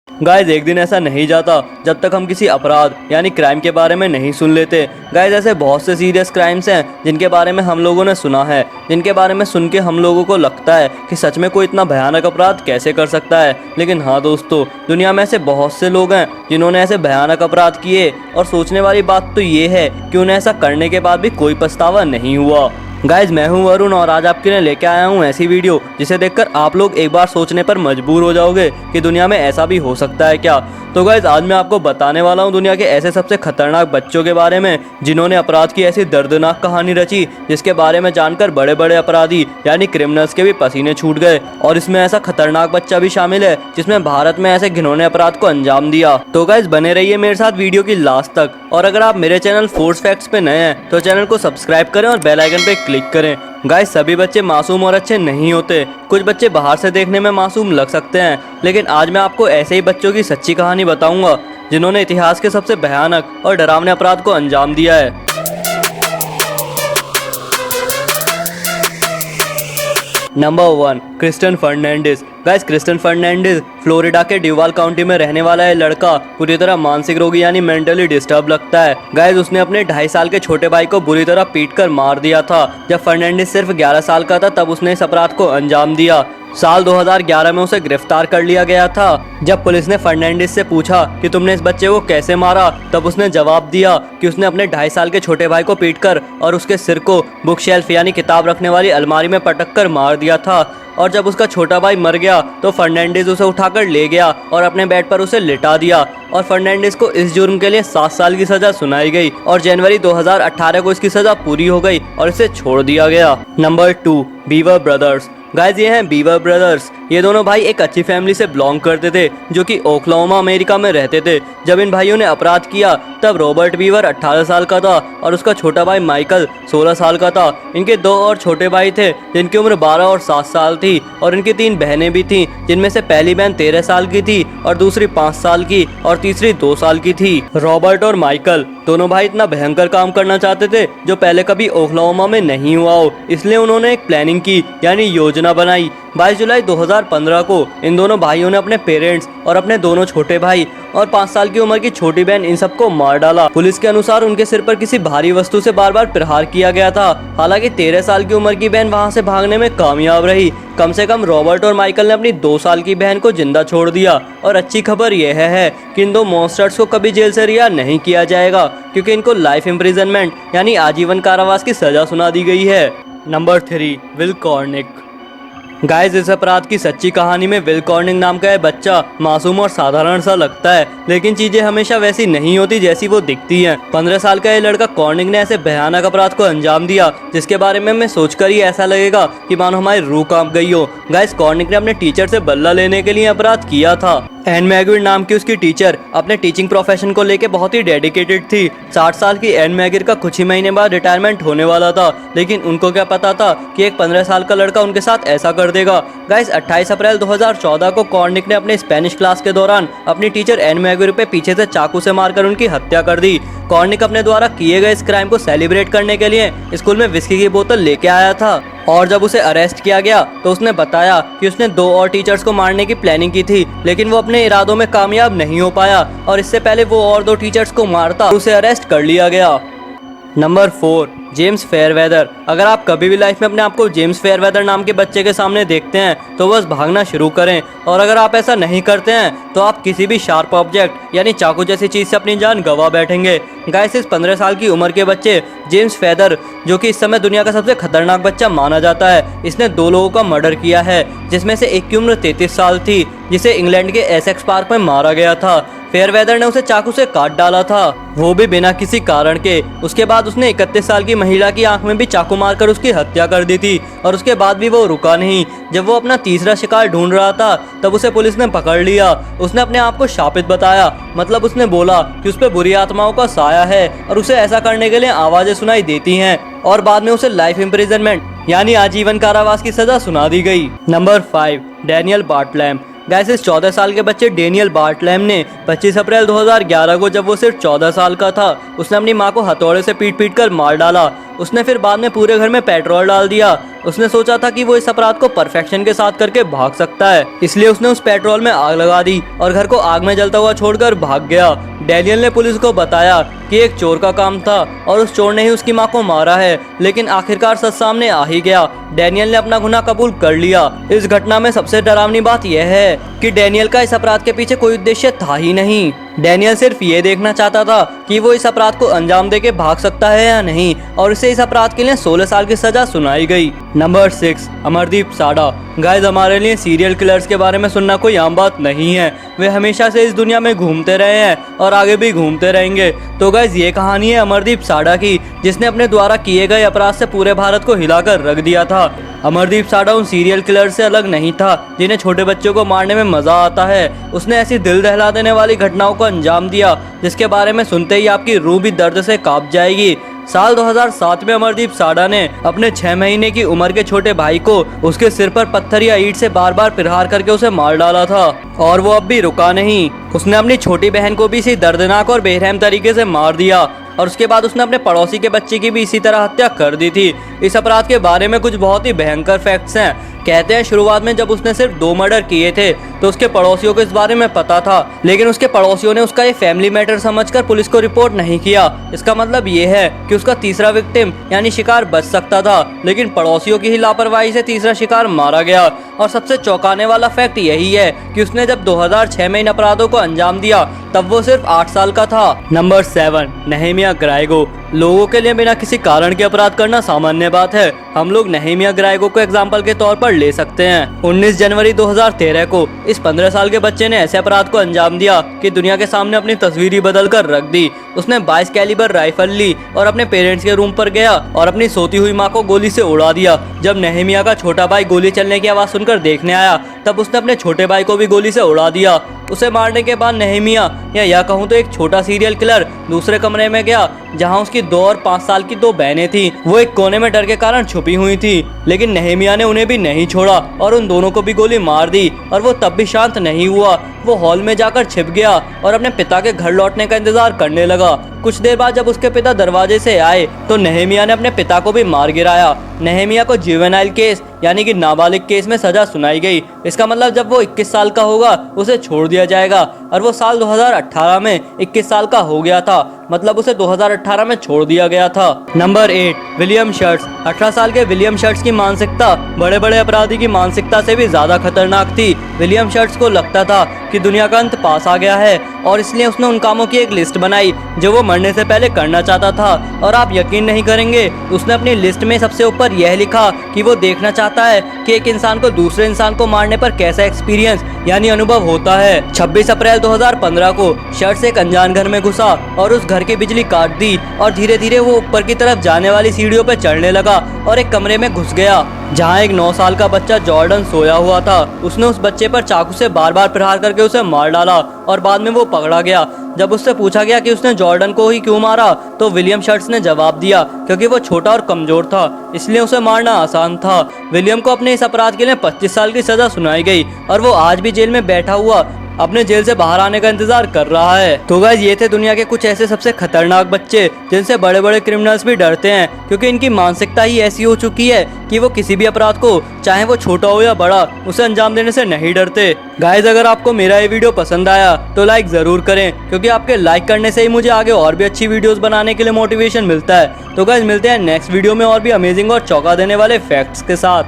Guys एक दिन ऐसा नहीं जाता जब तक हम किसी अपराध यानी क्राइम के बारे में नहीं सुन लेते। गाइज ऐसे बहुत से सीरियस क्राइम्स हैं जिनके बारे में हम लोगों ने सुना है, जिनके बारे में सुन के हम लोगों को लगता है कि सच में कोई इतना भयानक अपराध कैसे कर सकता है। लेकिन हाँ दोस्तों, दुनिया में ऐसे बहुत से लोग हैं जिन्होंने ऐसे भयानक अपराध किए, और सोचने वाली बात तो ये है कि उन्हें ऐसा करने के बाद भी कोई पछतावा नहीं हुआ। गाइज मैं हूं वरुण और आज आपके लिए लेके आया हूं ऐसी वीडियो जिसे देखकर आप लोग एक बार सोचने पर मजबूर हो जाओगे कि दुनिया में ऐसा भी हो सकता है क्या। तो गाइज आज मैं आपको बताने वाला हूं दुनिया के ऐसे सबसे खतरनाक बच्चों के बारे में जिन्होंने अपराध की ऐसी दर्दनाक कहानी रची जिसके बारे में जानकर बड़े बड़े अपराधी यानी क्रिमिनल्स के भी पसीने छूट गए। और इसमें ऐसा खतरनाक बच्चा भी शामिल है जिसमें भारत में ऐसे घिनौने अपराध को अंजाम दिया। तो गाइज बने रहिए मेरे साथ वीडियो की लास्ट तक, और अगर आप मेरे चैनल फोर्स फैक्ट्स पे नए हैं तो चैनल को सब्सक्राइब करें और बेल आइकन पे क्लिक करें। गाइस सभी बच्चे मासूम और अच्छे नहीं होते, कुछ बच्चे बाहर से देखने में मासूम लग सकते हैं, लेकिन आज मैं आपको ऐसे ही बच्चों की सच्ची कहानी बताऊंगा जिन्होंने इतिहास के सबसे भयानक और डरावने अपराध को अंजाम दिया है। Number 1, Christian Fernandez. Guys Christian Fernandez Florida के ड्यूवाल काउंटी में रहने वाला है लड़का पूरी तरह मानसिक रोगी यानी मेंटली डिस्टर्ब लगता है। गाइस उसने अपने 2.5 साल के छोटे भाई को बुरी तरह पीटकर मार दिया था। जब फर्नांडिस सिर्फ 11 साल का था तब उसने इस अपराध को अंजाम दिया। साल 2011 में उसे गिरफ्तार कर लिया गया था। जब पुलिस ने फर्नांडिस से पूछा कि तुमने इस बच्चे को कैसे मारा, तब उसने जवाब दिया कि उसने अपने 2.5 साल के छोटे भाई को पीटकर और उसके सिर को बुक शेल्फ यानी किताब रखने वाली अलमारी में पटक कर मार दिया था। और जब उसका छोटा भाई मर गया तो फर्नांडिस उसे उठाकर ले गया और अपने बेड पर उसे लिटा दिया, और फर्नांडिस को इस जुर्म के लिए 7 साल की सजा सुनाई गई और जनवरी 2018 को इसकी सजा पूरी हो गई और इसे छोड़ दिया गया। Number 2, beaver brothers. गाइस ये हैं बीवर ब्रदर्स। ये दोनों भाई एक अच्छी फैमिली से बिलोंग करते थे जो कि ओक्लाहोमा अमेरिका में रहते थे। जब इन भाइयों ने अपराध किया तब रॉबर्ट बीवर 18 साल का था और उसका छोटा भाई माइकल 16 साल का था। इनके 2 और छोटे भाई थे जिनकी उम्र 12 और 7 साल थी, और इनकी 3 बहनें भी थीं जिनमें से पहली बहन 13 साल की थी और दूसरी 5 साल की और तीसरी 2 साल की थी। रॉबर्ट और माइकल दोनों भाई इतना भयंकर काम करना चाहते थे जो पहले कभी ओक्लाहोमा में नहीं हुआ हो, इसलिए उन्होंने एक प्लानिंग की यानी योजना बनाई। 22 जुलाई 2015 को इन दोनों भाइयों ने अपने पेरेंट्स और अपने दोनों छोटे भाई और 5 साल की उम्र की छोटी बहन इन सबको मार डाला। पुलिस के अनुसार उनके सिर पर किसी भारी वस्तु से बार बार प्रहार किया गया था। हालांकि 13 साल की उम्र की बहन वहां से भागने में कामयाब रही। कम से कम रॉबर्ट और माइकल ने अपनी 2 साल की बहन को जिंदा छोड़ दिया। और अच्छी खबर यह है कि इन 2 मॉन्स्टर्स को कभी जेल से रिहा नहीं किया जाएगा, क्योंकि इनको लाइफ इम्प्रिजनमेंट यानी आजीवन कारावास की सजा सुना दी गई है। Number 3, will कॉर्निक। गाइस इस अपराध की सच्ची कहानी में विल कॉर्निक नाम का यह बच्चा मासूम और साधारण सा लगता है, लेकिन चीजें हमेशा वैसी नहीं होती जैसी वो दिखती हैं। 15 साल का यह लड़का कॉर्निक ने ऐसे भयानक अपराध को अंजाम दिया जिसके बारे में मैं सोचकर ही ऐसा लगेगा कि मानो हमारी रूह कांप गई हो। गाइस कॉर्निक ने अपने टीचर से बदला लेने के लिए अपराध किया था। एन मैगिर नाम की उसकी टीचर अपने टीचिंग प्रोफेशन को लेके बहुत ही डेडिकेटेड थी। 60 साल की एन मैगिर का कुछ ही महीने बाद रिटायरमेंट होने वाला था, लेकिन उनको क्या पता था कि एक 15 साल का लड़का उनके साथ ऐसा कर देगा। गाइस 28 अप्रैल 2014 को कॉर्निक ने अपने स्पेनिश क्लास के दौरान अपनी टीचर एन मैगिर पे पीछे से चाकू से मारकर उनकी हत्या कर दी। कॉर्निक अपने द्वारा किए गए इस क्राइम को सेलिब्रेट करने के लिए स्कूल में विस्की की बोतल लेके आया था, और जब उसे अरेस्ट किया गया तो उसने बताया कि उसने 2 और टीचर्स को मारने की प्लानिंग की थी, लेकिन वो अपने इरादों में कामयाब नहीं हो पाया और इससे पहले वो और 2 टीचर्स को मारता, उसे अरेस्ट कर लिया गया। Number 4, James Fairweather. अगर आप कभी भी लाइफ में अपने आप को जेम्स फेयरवेदर नाम के बच्चे के सामने देखते हैं तो बस भागना शुरू करें, और अगर आप ऐसा नहीं करते हैं तो आप किसी भी शार्प ऑब्जेक्ट यानी चाकू जैसी चीज़ से अपनी जान गंवा बैठेंगे। गाइस इस 15 साल की उम्र के बच्चे जेम्स फेदर, जो कि इस समय दुनिया का सबसे खतरनाक बच्चा माना जाता है, इसने 2 लोगों का मर्डर किया है, जिसमें से एक की उम्र 33 साल थी जिसे इंग्लैंड के एसेक्स पार्क में मारा गया था। फेयरवेदर ने उसे चाकू से काट डाला था, वो भी बिना किसी कारण के। उसके बाद उसने 31 साल की महिला की आंख में भी चाकू मारकर उसकी हत्या कर दी थी, और उसके बाद भी वो रुका नहीं। जब वो अपना तीसरा शिकार ढूंढ रहा था तब उसे पुलिस ने पकड़ लिया। उसने अपने आप को शापित बताया, मतलब उसने बोला कि उस पर बुरी आत्माओं का साया है और उसे ऐसा करने के लिए आवाजें सुनाई देती हैं, और बाद में उसे लाइफ इम्प्रिजनमेंट यानी आजीवन कारावास की सजा सुना दी गई। Number 5, Daniel बार्टलैम। गाइस इस 14 साल के बच्चे डेनियल बार्टलैम ने 25 अप्रैल 2011 को, जब वो सिर्फ 14 साल का था, उसने अपनी मां को हथौड़े से पीट कर मार डाला। उसने फिर बाद में पूरे घर में पेट्रोल डाल दिया। उसने सोचा था कि वो इस अपराध को परफेक्शन के साथ करके भाग सकता है, इसलिए उसने उस पेट्रोल में आग लगा दी और घर को आग में जलता हुआ छोड़कर भाग गया। डैनियल ने पुलिस को बताया कि एक चोर का काम था और उस चोर ने ही उसकी मां को मारा है, लेकिन आखिरकार सच सामने आ ही गया। डैनियल ने अपना गुनाह कबूल कर लिया। इस घटना में सबसे डरावनी बात यह है कि डैनियल का इस अपराध के पीछे कोई उद्देश्य था ही नहीं। डैनियल सिर्फ ये देखना चाहता था कि वो इस अपराध को अंजाम देके भाग सकता है या नहीं, और इसे इस अपराध के लिए 16 साल की सजा सुनाई गई। नंबर 6, अमरदीप साड़ा। गाइस, हमारे लिए सीरियल किलर्स के बारे में सुनना कोई आम बात नहीं है। वे हमेशा से इस दुनिया में घूमते रहे हैं और आगे भी घूमते रहेंगे। तो गाइस, ये कहानी है अमरदीप साड़ा की, जिसने अपने द्वारा किए गए अपराध से पूरे भारत को हिलाकर रख दिया था। अमरदीप साड़ा उन सीरियल किलर से अलग नहीं था जिन्हें छोटे बच्चों को मारने में मजा आता है। उसने ऐसी दिल दहला देने वाली घटनाओं को अंजाम दिया जिसके बारे में सुनते ही आपकी रूह भी दर्द से कांप जाएगी। साल 2007 में अमरदीप साड़ा ने अपने 6 महीने की उम्र के छोटे भाई को उसके सिर पर पत्थर या ईंट से बार बार प्रहार करके उसे मार डाला था, और वो अब भी रुका नहीं। उसने अपनी छोटी बहन को भी इसी दर्दनाक और बेरहम तरीके से मार दिया, और उसके बाद उसने अपने पड़ोसी के बच्चे की भी इसी तरह हत्या कर दी थी। इस अपराध के बारे में कुछ बहुत ही भयंकर फैक्ट्स हैं। कहते हैं शुरुआत में जब उसने सिर्फ 2 मर्डर किए थे तो उसके पड़ोसियों को इस बारे में पता था, लेकिन उसके पड़ोसियों ने उसका ये फैमिली मैटर समझकर पुलिस को रिपोर्ट नहीं किया। इसका मतलब ये है कि उसका तीसरा विक्टिम यानी शिकार बच सकता था, लेकिन पड़ोसियों की ही लापरवाही से तीसरा शिकार मारा गया। और सबसे चौंकाने वाला फैक्ट यही है कि उसने जब 2006 में इन अपराधों को अंजाम दिया तब वो सिर्फ 8 साल का था। नंबर 7, नेहेमिया ग्राइगो। लोगों के लिए बिना किसी कारण के अपराध करना सामान्य बात है। हम लोग नेहेमिया ग्राइगो को एग्जाम्पल के तौर पर ले सकते हैं। 19 जनवरी 2013 को इस 15 साल के बच्चे ने ऐसे अपराध को अंजाम दिया कि दुनिया के सामने अपनी तस्वीर ही बदल कर रख दी। उसने 22 कैलिबर राइफल ली और अपने पेरेंट्स के रूम पर गया और अपनी सोती हुई माँ को गोली से उड़ा दिया। जब नेहेमिया का छोटा भाई गोली चलने की आवाज सुनकर देखने आया तब उसने अपने छोटे भाई को भी गोली से उड़ा दिया। उसे मारने के बाद नेहेमिया, या यह कहूँ तो एक छोटा सीरियल किलर, दूसरे कमरे में गया जहाँ उसकी 2 और 5 साल की 2 बहनें थी। वो एक कोने में डर के कारण छुपी हुई थी, लेकिन नेहेमिया ने उन्हें भी नहीं छोड़ा और उन दोनों को भी गोली मार दी, और वो तब भी शांत नहीं हुआ। वो हॉल में जाकर छिप गया और अपने पिता के घर लौटने का इंतजार करने लगा। कुछ देर बाद जब उसके पिता दरवाजे से आए तो नेहेमिया ने अपने पिता को भी मार गिराया। नेहेमिया को जुवेनाइल केस यानी कि नाबालिग केस में सजा सुनाई गई। इसका मतलब जब वो 21 साल का होगा उसे छोड़ दिया जाएगा, और वो साल 2018 में 21 साल का हो गया था, मतलब उसे 2018 में छोड़ दिया गया था। Number 8, William shirts. 18 साल के विलियम शर्ट्स की मानसिकता बड़े बड़े अपराधी की मानसिकता से भी ज्यादा खतरनाक थी। विलियम शर्ट्स को लगता था कि दुनिया का अंत पास आ गया है, और इसलिए उसने उन कामों की एक लिस्ट बनाई जो वो मरने से पहले करना चाहता था। और आप यकीन नहीं करेंगे, उसने अपनी लिस्ट में सबसे ऊपर यह लिखा कि वो देखना चाहता है कि एक इंसान को दूसरे इंसान को मारने पर कैसा एक्सपीरियंस यानी अनुभव होता है। 26 अप्रैल 2015 को शर्ट्स एक अनजान घर में घुसा और उस घर की बिजली काट दी, और धीरे धीरे वो ऊपर की तरफ जाने वाली सीढ़ियों पर चढ़ने लगा और एक कमरे में घुस गया जहाँ एक 9 साल का बच्चा जॉर्डन सोया हुआ था। उसने उस बच्चे पर चाकू से बार बार प्रहार करके उसे मार डाला, और बाद में वो पकड़ा गया। जब उससे पूछा गया कि उसने जॉर्डन को ही क्यों मारा तो विलियम शर्ट्स ने जवाब दिया क्योंकि वो छोटा और कमजोर था, इसलिए उसे मारना आसान था। विलियम को अपने इस अपराध के लिए 25 साल की सजा सुनाई गई, और वो आज भी जेल में बैठा हुआ अपने जेल से बाहर आने का इंतजार कर रहा है। तो गाइस, ये थे दुनिया के कुछ ऐसे सबसे खतरनाक बच्चे जिनसे बड़े बड़े क्रिमिनल्स भी डरते हैं, क्योंकि इनकी मानसिकता ही ऐसी हो चुकी है कि वो किसी भी अपराध को, चाहे वो छोटा हो या बड़ा, उसे अंजाम देने से नहीं डरते। गाइस, अगर आपको मेरा ये वीडियो पसंद आया तो लाइक जरूर करें, क्योंकि आपके लाइक करने से ही मुझे आगे और भी अच्छी वीडियोस बनाने के लिए मोटिवेशन मिलता है। तो गाइस, मिलते हैं नेक्स्ट वीडियो में और भी अमेजिंग और चौंका देने वाले फैक्ट्स के साथ।